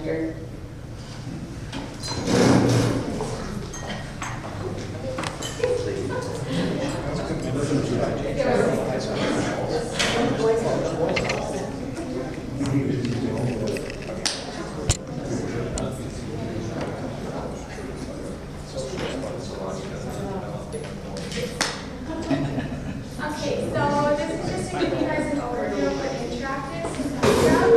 year. Okay, so this is just to give you guys an overview of what Interact is and background.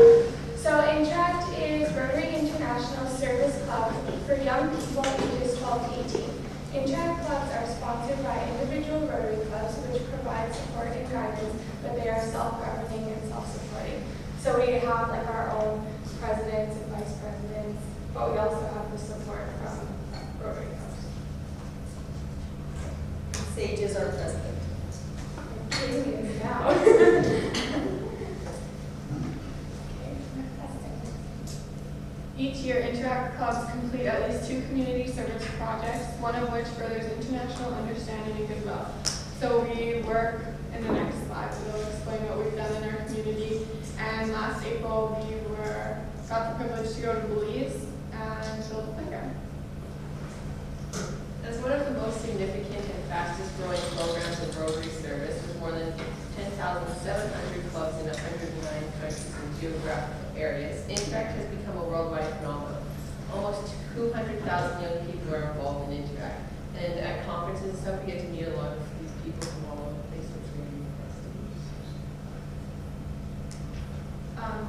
So Interact is Rotary International Service Club for young people ages 12 to 18. Interact clubs are sponsored by individual Rotary clubs which provide support and guidance, but they are self-governing and self-supporting. So we have like our own presidents and vice presidents, but we also have the support from Rotary clubs. Sage is our president. Now. Each year, Interact clubs complete at least 2 community service projects, one of which furthers international understanding and goodwill. So we work in the next slide, so they'll explain what we've done in our community. And last April, we got the privilege to go to Belize and build a playground. As one of the most significant and fastest growing programs of Rotary service with more than 10,700 clubs in 109 countries and geographical areas, Interact has become a worldwide phenomenon. Almost 200,000 young people are involved in Interact. And at conferences and stuff, we get to meet a lot of these people from all over the place, which really impressive.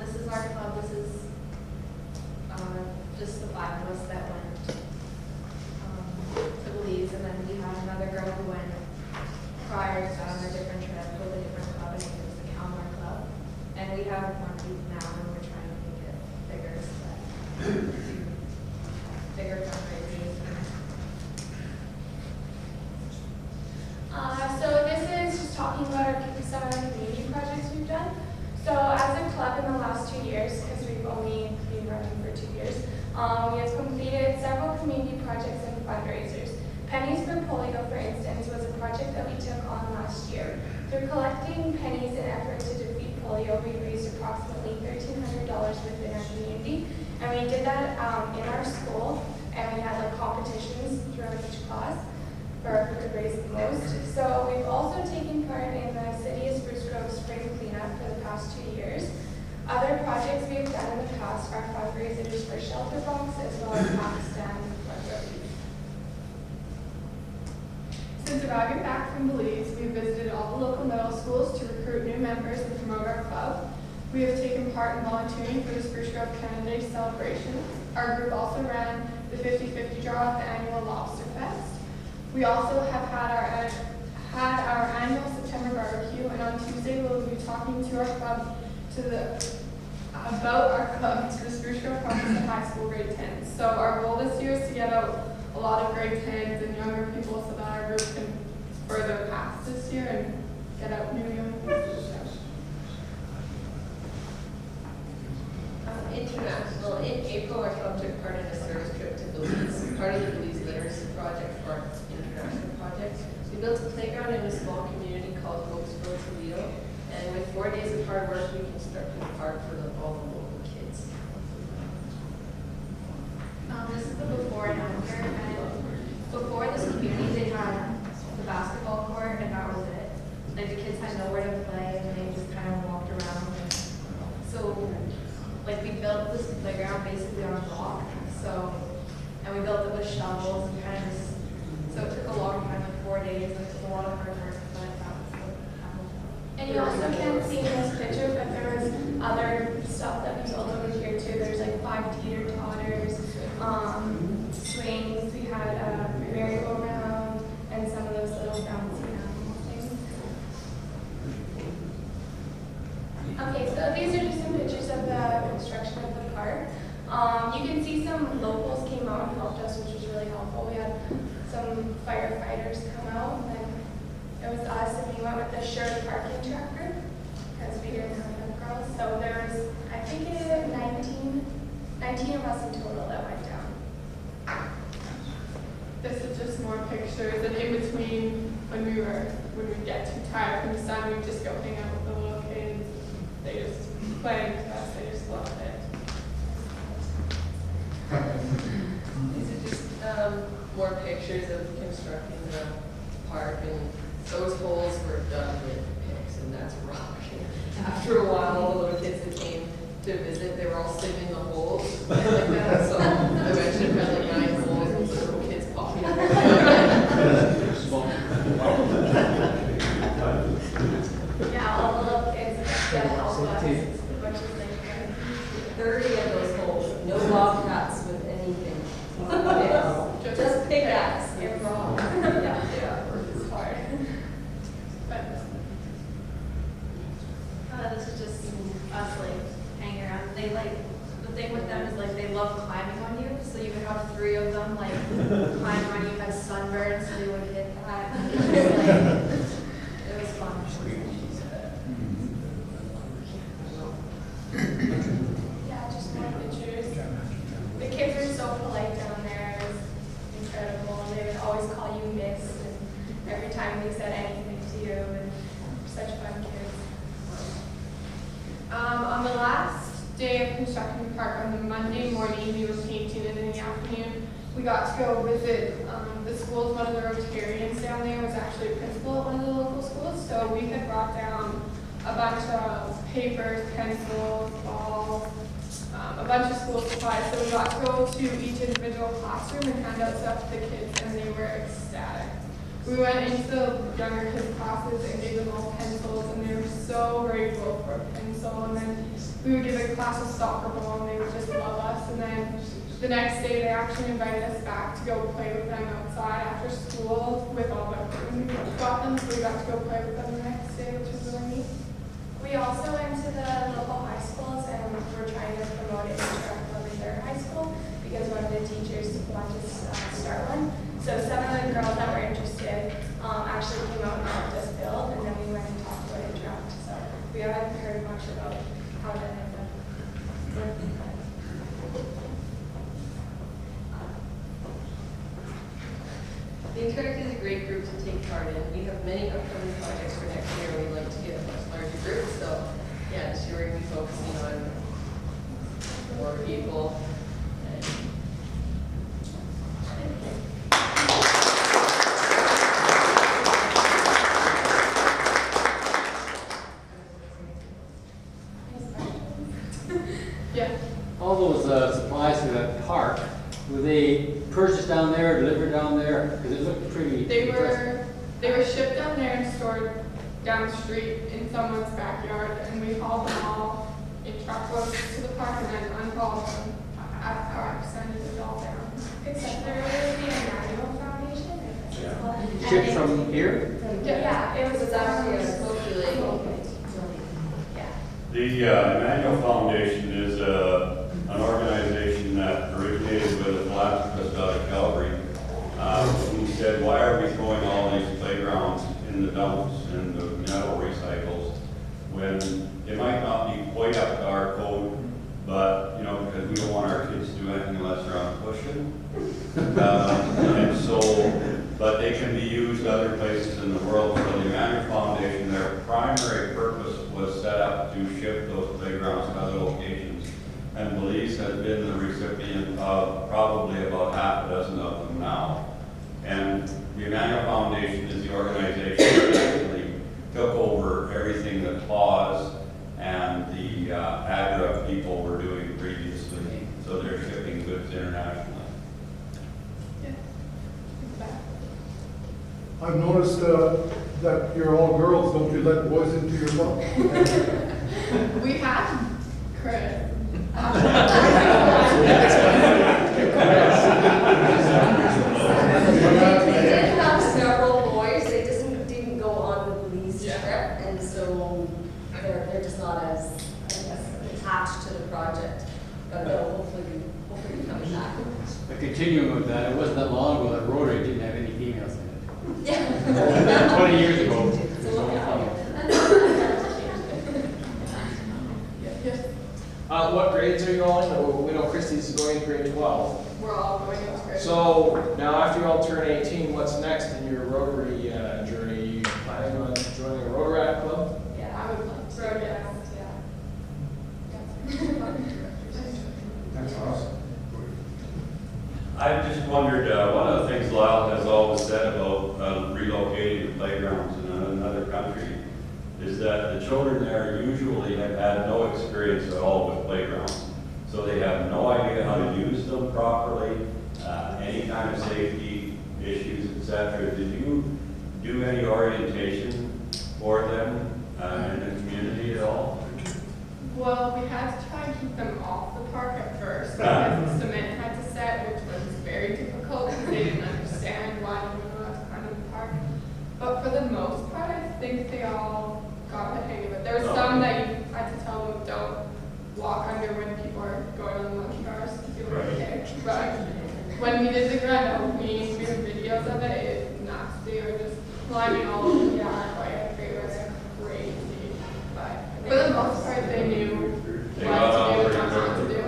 This is our club. This is just the 5 of us that went to Belize, and then we had another girl who went prior to on a different trip with a different club, and it was the Calmar Club. And we have more people now, and we're trying to make it bigger, so that bigger fundraisers. So this is just talking about some of the community projects we've done. So as a club in the last 2 years, because we've only been running for 2 years, we have completed several community projects and fundraisers. Pennies for Polio, for instance, was a project that we took on last year. Through collecting pennies in effort to defeat polio, we raised approximately $1,300 within our community. And we did that in our school, and we had like competitions throughout each class for who could raise the most. So we've also taken part in the City of Spruce Grove Spring Cleanup for the past 2 years. Other projects we have done in the past are fundraisers for Shelter Box as well as Pakistan Flood Relief. Since arriving back from Belize, we've visited all the local middle schools to recruit new members and promote our club. We have taken part in volunteering for the Spruce Grove Canada Day celebration. Our group also ran the 50-50 draw at the annual Lobster Fest. We also have had our annual September barbecue, and on Tuesday we'll be talking to our club about our club to the Spruce Grove Composite High School grade 10s. So our goal this year is to get out a lot of grade 10s and younger people so that our group can further pass this year and get out new young people. International. In April, our club took part in a service trip to Belize, part of the Belize Literacy Project, our international project. We built a playground in a small community called Oaksville, Toledo, and with 4 days of hard work, we constructed a park for all the local kids. This is the before and after, and before this community, they had the basketball court, and that was it. Like, the kids had nowhere to play, and they just kind of walked around. And so, like, we built this playground basically on a block, and we built it with shovels, and kind of just, so it took a long time, like 4 days, and it was a lot of hard work, but that was the apple. And you also can't see in this picture, but there was other stuff that we built over here too. There's like 5 teeter-totters, swings, we had a merry-go-round, and some of those little bouncy animal things. Okay, so these are just some pictures of the construction of the park. You can see some locals came out and helped us, which was really helpful. We had some firefighters come out, and then it was us, and we went with the Sherwood Parking Truck group because we didn't have enough girls. So there was, I think it was 19 of us in total that went down. This is just more pictures, and in between, when we get too tired from the sun, we just go hang out with the little kids. They just play with us. They just love it. more pictures of constructing the park, and those holes were dug with picks, and that's rock. After a while, all the little kids that came to visit, they were all sitting in the holes and like that. So eventually, we had like 9 holes with little kids popping up. Yeah, all the little kids that help us, which is like 30 of those holes, no bobcats with anything. Yeah. Just pickaxe. you're wrong. Yeah. It's hard. But This is just us like hanging around. They like, the thing with them is like they love climbing on you. So you would have 3 of them like climb on you, had sunburns, so they would hit that. It was it was fun. yeah, just more pictures. The kids are so polite down there. It's incredible. They would always call you miss, and every time they said anything to you, and such fun kids. On the last day of constructing the park, on the Monday morning, we were painting, and in the afternoon, we got to go visit the schools. One of the Rotarians down there was actually a principal at one of the local schools, so we had brought down a bunch of papers, pencils, balls, a bunch of school supplies. So we got to go to each individual classroom and hand out stuff to the kids, and they were ecstatic. We went into the younger kids' classes and gave them all pencils, and they were so grateful for a pencil. And then we would give a class a soccer ball, and they would just love us. And then the next day, they actually invited us back to go play with them outside after school with all the equipment we got them. So we got to go play with them the next day, which was really neat. We also went to the local high schools, and we're trying to promote it in their high school because one of the teachers wanted to start one. So some of the girls that were interested actually came out and helped us build, and then we went and talked about it direct. So we haven't heard much about how to end up working. The Interact is a great group to take part in. We have many upcoming projects for next year. We'd like to get a much larger group. So, yeah, this year we're going to be focusing on more people. Yeah. All those supplies for that park, were they purchased down there, delivered down there? Because it looked pretty They impressive. were shipped down there and stored down the street in someone's backyard, and we hauled them all in truckloads to the park and then unhauled them at our sending it all down. Except there was the Emmanuel Foundation. Yeah. Shipped from here? Yeah, it was actually a actually Coakley. Yeah. The Emmanuel Foundation is an organization that originated with a philanthropist out of Calgary who said, why are we throwing all these playgrounds in the dumps and the metal recycles when they might not be quite up to our code, but, you know, because we don't want our kids to do anything unless they're on a cushion. And so, but they can be used other places in the world. So the Emmanuel Foundation, their primary purpose was set up to ship those playgrounds to other locations. And Belize has been the recipient of probably about half a dozen of them now. And the Emmanuel Foundation is the organization that actually took over everything that Claus and the AGRA people were doing previously. So they're shipping goods internationally. I've noticed that you're all girls. Don't you let boys into your club? We had Chris. We did have several boys. They just didn't go on the Belize trip, and so they're just not as, I guess, attached to the project. But they'll hopefully be coming back. But continuing with that, it wasn't that long ago that Rotary didn't have any females in it. Yeah. 20 years ago. So look out. What grades are you all in? Oh, we know Christy's going to grade 12. We're all going into Chris. So now after you all turn 18, what's next in your Rotary journey? Are you planning on joining a Rotaract club? Yeah, I would love to. That's awesome. I I just wondered, one of the things Lyle has always said about relocating the playgrounds in another country is that the children there usually have had no experience at all with playgrounds. So they have no idea how to use them properly, any kind of safety issues, etc. Did you do any orientation for them in the community at all? Well, we had to try and keep them off the park at first because the cement had to set, which was very difficult because they didn't understand why we were allowed to climb in the park. But for the most part, I think they all got the hang of it. There were some that you had to tell them don't walk under when people are going on the monkey bars because you were okay. But when we did the grand opening, we have videos of it. It's nuts. They were just climbing all over the yard like they were crazy. But for the most part, they knew what to do and what not to do.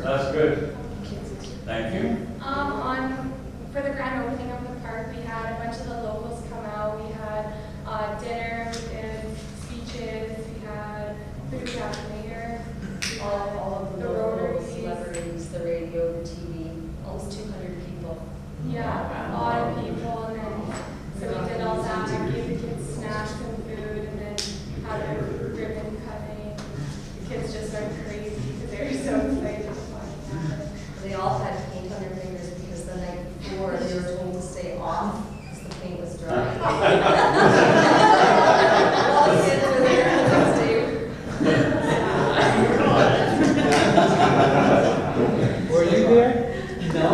That's good. Thank you. For the grand opening of the park, we had a bunch of the locals come out. We had dinner, we did speeches, we had food mayor, all of the local Rotaries. celebrities, the radio, the TV, almost 200 people. Yeah, a lot of people, and then so we did all that. We gave the kids snacks and food, and then had a ribbon cutting. The kids just went crazy because they were so excited to find that. They all had paint on their fingers because the night before they were told to stay off because the paint was dry. All the kids were there the next day. Were you there? No?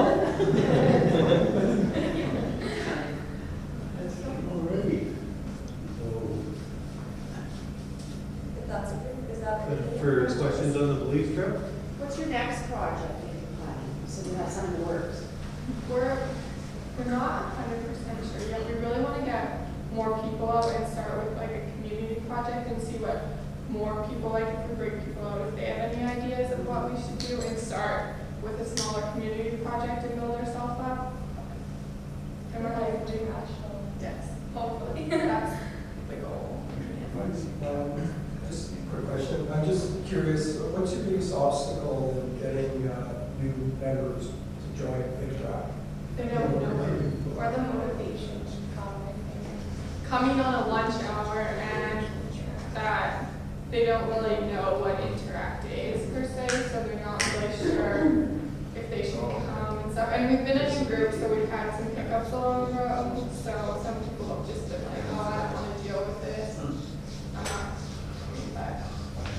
Alrighty. Is that For questions on the police trip? What's your next project that you're planning? So you have some in the works. We're not 100% sure yet. We really want to get more people out and start with like a community project and see what more people like if we bring people out if they have any ideas of what we should do and start with a smaller community project and build ourselves up. And we're like doing national. Yes, hopefully. That's the goal. Just a quick question. I'm just curious, what's your biggest obstacle in getting new members to join Interact? They don't know, or the motivation to come, I think. Coming on a lunch hour and that they don't really know what Interact is per se, so they're not really sure if they should come and stuff. And we've been in a group, so we've had some hiccups along the road, so some people have just been like, oh, I don't want to deal with this. But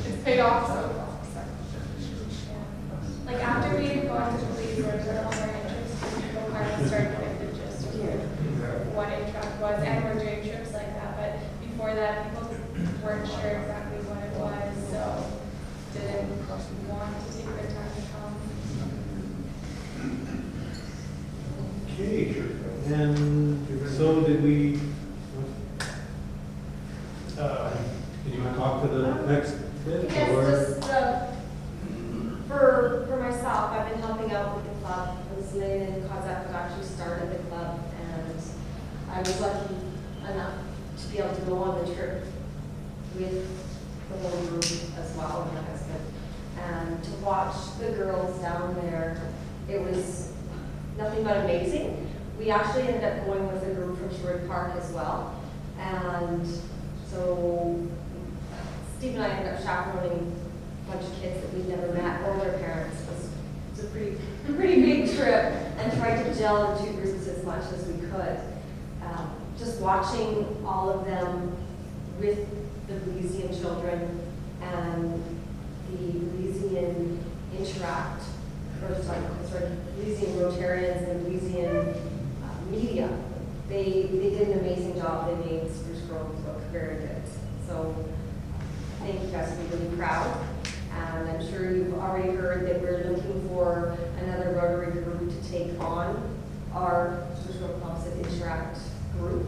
it's paid off, so. Like after we had gone to the police, there was a lot more interest in people kind of started to get the gist of what Interact was, and we're doing trips like that. But before that, people weren't sure exactly what it was, so didn't want to take their time to come. Okay. And so did we, did you want to talk to the next bit? Yes, or- just for myself, I've been helping out with the club. I was Lynn and Kozak who actually started the club, and I was lucky enough to be able to go on the trip with the whole group as well, and my husband, and to watch the girls down there. It was nothing but amazing. We actually ended up going with a group from Sherwood Park as well, and so Steve and I ended up chaperoning a bunch of kids that we'd never met or their parents. It was a pretty big trip, and tried to gel the two groups as much as we could. Just watching all of them with the Belizean children and the Belizean Interact, Belizean Rotarians and Belizean media. They did an amazing job. They made Spruce Grove look very good. So I think you guys will be really proud. And I'm sure you've already heard that we're looking for another Rotary group to take on our Spruce Grove Composite Interact group.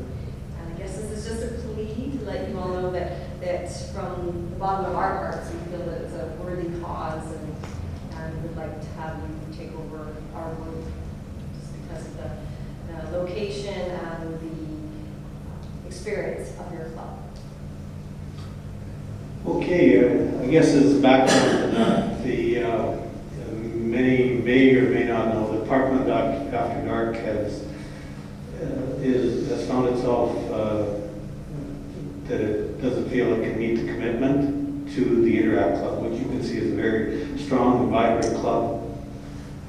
And I guess this is just a plea to let you all know that from the bottom of our hearts, we feel that it's a worthy cause and would like to have you take over our group just because of the location and the experience of your club. Okay, I guess as background, the many may or may not know, the Parkland After Dark has found itself that it doesn't feel it can meet the commitment to the Interact Club, which you can see is a very strong and vibrant club.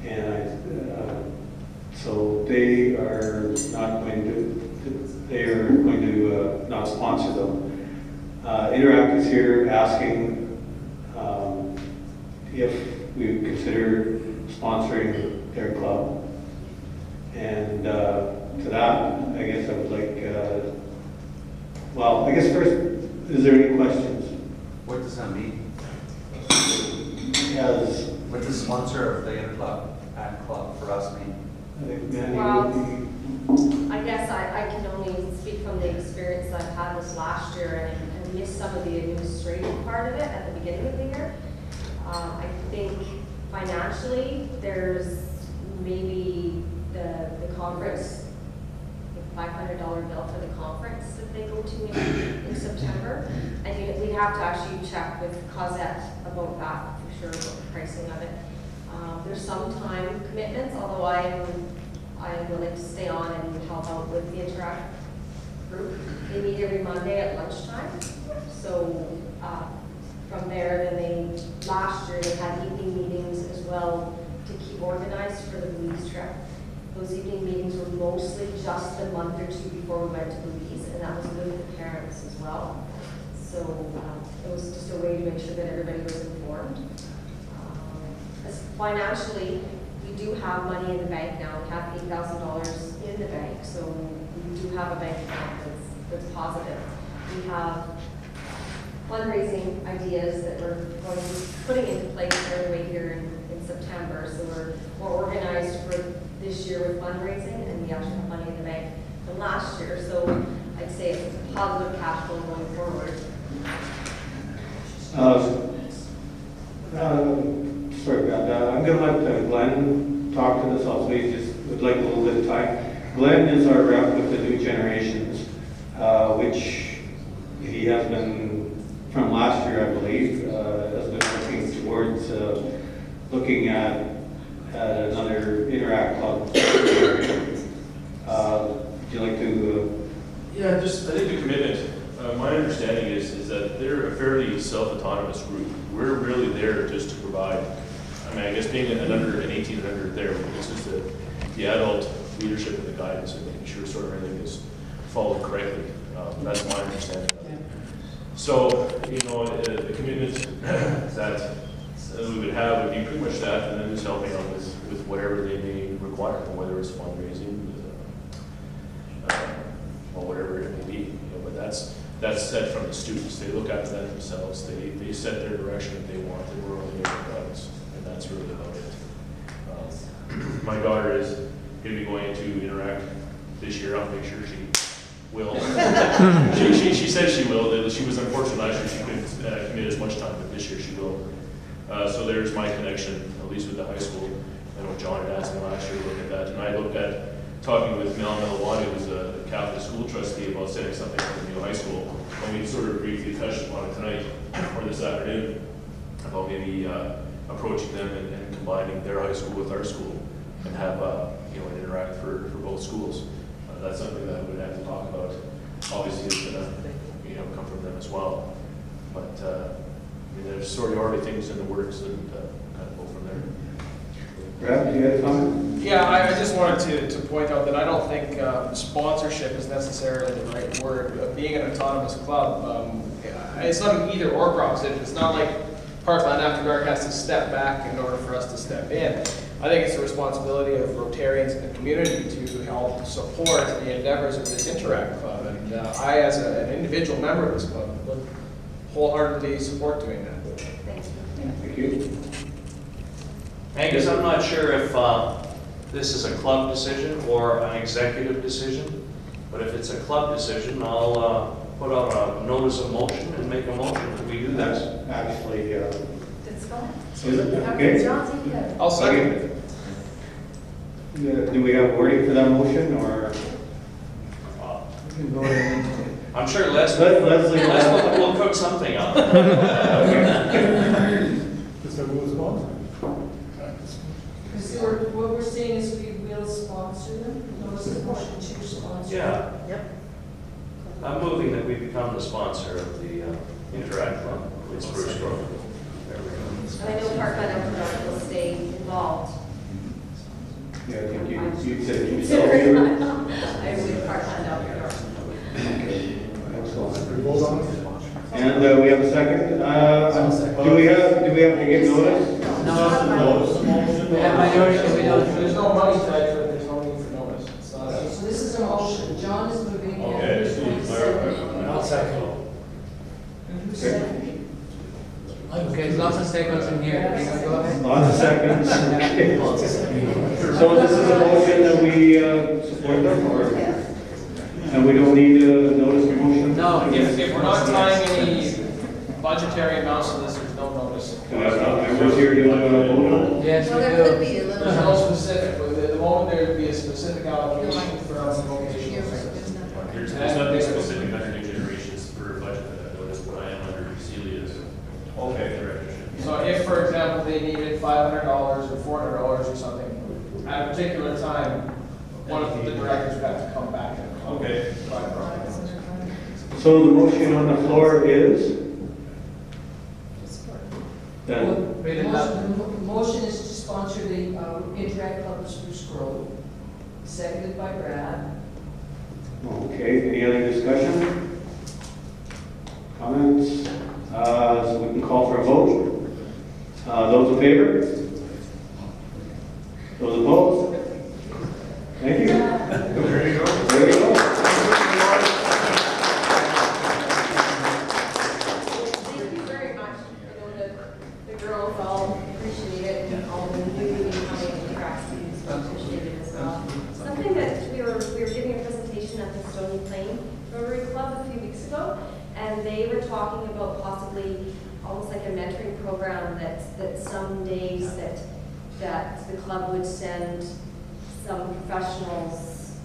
And so they are not going to not sponsor them. Interact is here asking if we would consider sponsoring their club. And to that, I guess I would like, well, I guess first, is there any questions? What does that mean? As What does sponsor of the Interclub and club for us mean? Well, I guess I can only speak from the experience I've had this last year and missed some of the administrative part of it at the beginning of the year. I think financially, there's maybe the conference, the $500 bill for the conference that they go to in September. And we'd have to actually check with Composite about that for sure, about the pricing of it. There's some time commitments, although I am willing to stay on and help out with the Interact group. They meet every Monday at lunchtime. So from there, then last year they had evening meetings as well to keep organized for the Belize trip. Those evening meetings were mostly just a month or two before we went to Belize, and that was with the parents as well. So it was just a way to make sure that everybody was informed. Financially, we do have money in the bank now. We have $8,000 in the bank, so we do have a bank account that's positive. We have fundraising ideas that we're going to be putting into place right away here in September. So we're more organized for this year with fundraising, and we actually have money in the bank than last year. So I'd say it's a positive cash flow going forward. Sorry about that. I'm going to let Glenn talk to this also. He just would like a little bit of time. Glenn is our rep with the New Generations, which he has been, from last year I believe, has been working towards looking at another Interact club. Would you like to? Yeah, I think the commitment, my understanding is that they're a fairly self-autonomous group. We're really there just to provide, I guess being an 18 and under there, it's just the adult leadership and the guidance and making sure sort of everything is followed correctly. That's my understanding of it. So, the commitment that we would have would be pretty much that, and then just helping out with whatever they may require, whether it's fundraising, or whatever it may be. But that's set from the students. They look after that themselves. They set their direction if they want, and we're only there for guidance, and that's really about it. My daughter is going to be going to Interact this year. I'll make sure she will. she said she will. She was unfortunate last year. She couldn't commit as much time, but this year she will. So there's my connection, at least with the high school. I know John had asked me last year to look at that, and I looked at talking with Mel Melawani, who's a Catholic school trustee, about setting something up in the new high school. And we sort of briefly touched upon it tonight or this afternoon about maybe approaching them and combining their high school with our school and have an Interact for both schools. That's something that we'd have to talk about. Obviously, it's going to come from them as well. But there's sort of already things in the works, and kind of go from there. Brad, do you have a comment? Yeah, I just wanted to point out that I don't think sponsorship is necessarily the right word. Being an autonomous club, it's not an either-or proposition. It's not like Parkland After Dark has to step back in order for us to step in. I think it's the responsibility of Rotarians in the community to help support the endeavors of this Interact Club. And I, as an individual member of this club, would wholeheartedly support doing that. Thank you. Angus, I'm not sure if this is a club decision or an executive decision, but if it's a club decision, I'll put out a notice of motion and make a motion that we do that. Actually, That's fine. is it? Okay. I'll second it. Do we have wording for that motion, or? I'm sure Leslie will cook something up. Is there rules on? Because what we're saying is we will sponsor them, notice the motion to sponsor. Yeah. Yep. I'm moving that we become the sponsor of the Interact Club with Spruce Grove. There we go. And I know Parkland Outdoor will stay involved. Yeah, I think you said you I would Parkland Outdoor. Excellent. We vote on it? And we have a second. Do we have to give notice? We have minority, we don't. There's no money tied to it, there's no need for notice. It's not a- So this is a motion, John is moving. and Okay, who's just going need to to clarify second? on that. I'll second. And who's seconding? Okay, lots of seconds in here. Can you go ahead? Lots of seconds. Okay. So this is a motion that we support them, or? And we don't need a notice of motion? No. If we're not tying any budgetary amounts to this, there's no notice. Do I have members here to vote on? Yes, Well, we there could do. be a little. There's no specific, but at the moment, there would be a specific allocation for our vocational service. There's nothing specific under new generations for budget that I noticed, but I am under Celia's directorship. So if, for example, they needed $500 or $400 or something, at a particular time, one of the directors would have to come back and. Okay. provide profit. So the motion on the floor is? Then, Read it out. The motion is to sponsor the Interact Club of Spruce Grove, seconded by Brad. okay, any other discussion? Comments? So we can call for a vote. Those in favor? Those opposed? Thank you. There you go. There you go. Thank you very much. I know that the girls all appreciate it, and all the new coming Interact students appreciate it as well. Something that we were giving a presentation at the Stony Plain Rotary Club a few weeks ago, and they were talking about possibly almost like a mentoring program that some days that the club would send some professionals,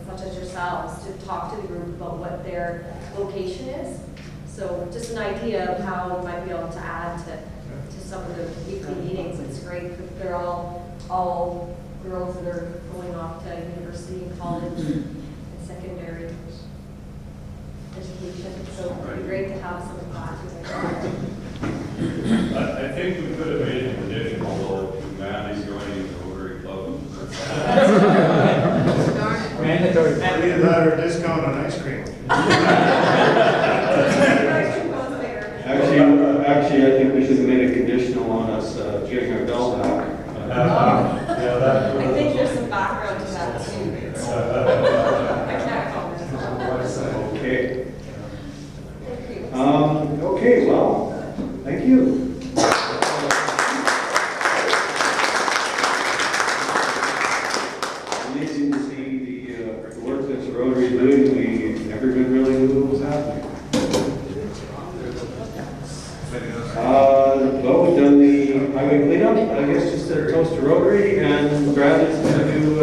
such as yourselves, to talk to the group about what their vocation is. So just an idea of how we might be able to add to some of the weekly meetings. It's great because they're all girls that are going off to university and college and secondary education. So it'd be great to have some classes like that. I think we could have made a condition, although Mandy's joining the Rotary Club. Mandatory. Either that or discount on ice cream. Actually, I think we should have made a conditional on us getting our bell back. I think there's some background to that too. I can't comment. Okay. Thank you. Okay, well, thank you. Amazing to see the work that the Rotary is doing. We never even really knew what was happening. Well, we've done the highway cleanup. I guess just a toast to Rotary, and Brad is going to do